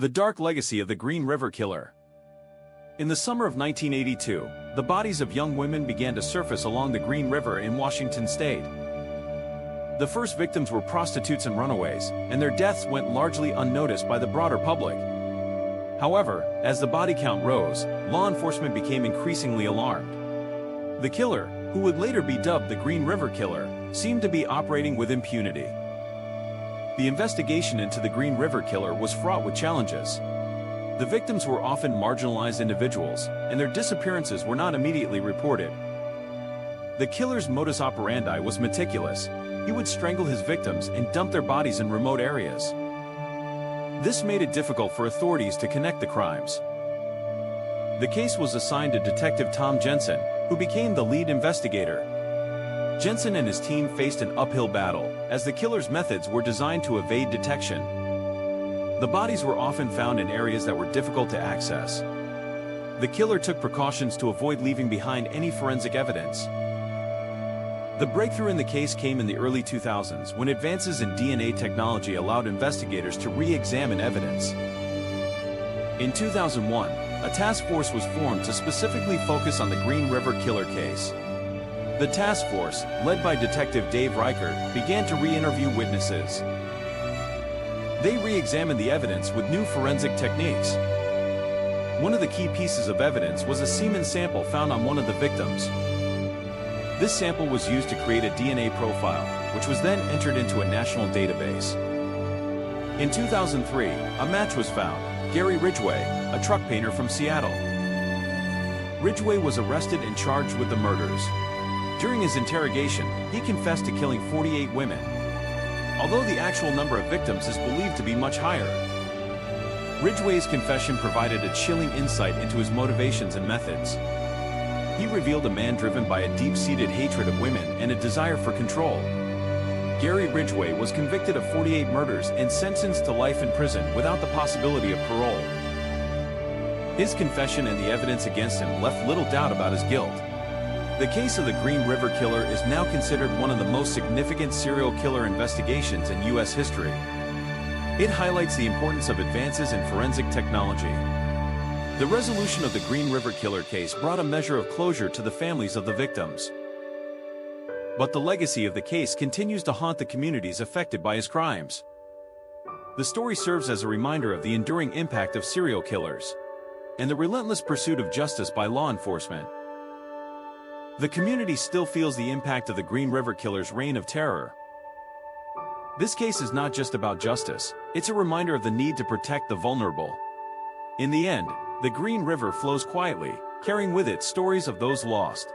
The dark legacy of the Green River Killer. In the summer of 1982, the bodies of young women began to surface along the Green River in Washington state. The first victims were prostitutes and runaways, and their deaths went largely unnoticed by the broader public. However, as the body count rose, law enforcement became increasingly alarmed. The killer, who would later be dubbed the Green River Killer, seemed to be operating with impunity. The investigation into the Green River Killer was fraught with challenges. The victims were often marginalized individuals, and their disappearances were not immediately reported. The killer's modus operandi was meticulous. He would strangle his victims and dump their bodies in remote areas. This made it difficult for authorities to connect the crimes. The case was assigned to Detective Tom Jensen, who became the lead investigator. Jensen and his team faced an uphill battle, as the killer's methods were designed to evade detection. The bodies were often found in areas that were difficult to access. The killer took precautions to avoid leaving behind any forensic evidence. The breakthrough in the case came in the early 2000s when advances in DNA technology allowed investigators to re-examine evidence. In 2001, a task force was formed to specifically focus on the Green River Killer case. The task force, led by Detective Dave Reichert, began to re-interview witnesses. They re-examined the evidence with new forensic techniques. One of the key pieces of evidence was a semen sample found on one of the victims. This sample was used to create a DNA profile, which was then entered into a national database. In 2003, a match was found: Gary Ridgway, a truck painter from Seattle. Ridgway was arrested and charged with the murders. During his interrogation, he confessed to killing 48 women, although the actual number of victims is believed to be much higher. Ridgway's confession provided a chilling insight into his motivations and methods. He revealed a man driven by a deep-seated hatred of women and a desire for control. Gary Ridgway was convicted of 48 murders and sentenced to life in prison without the possibility of parole. His confession and the evidence against him left little doubt about his guilt. The case of the Green River Killer is now considered one of the most significant serial killer investigations in U.S. history. It highlights the importance of advances in forensic technology. The resolution of the Green River Killer case brought a measure of closure to the families of the victims. But the legacy of the case continues to haunt the communities affected by his crimes. The story serves as a reminder of the enduring impact of serial killers and the relentless pursuit of justice by law enforcement. The community still feels the impact of the Green River Killer's reign of terror. This case is not just about justice, it's a reminder of the need to protect the vulnerable. In the end, the Green River flows quietly, carrying with it stories of those lost,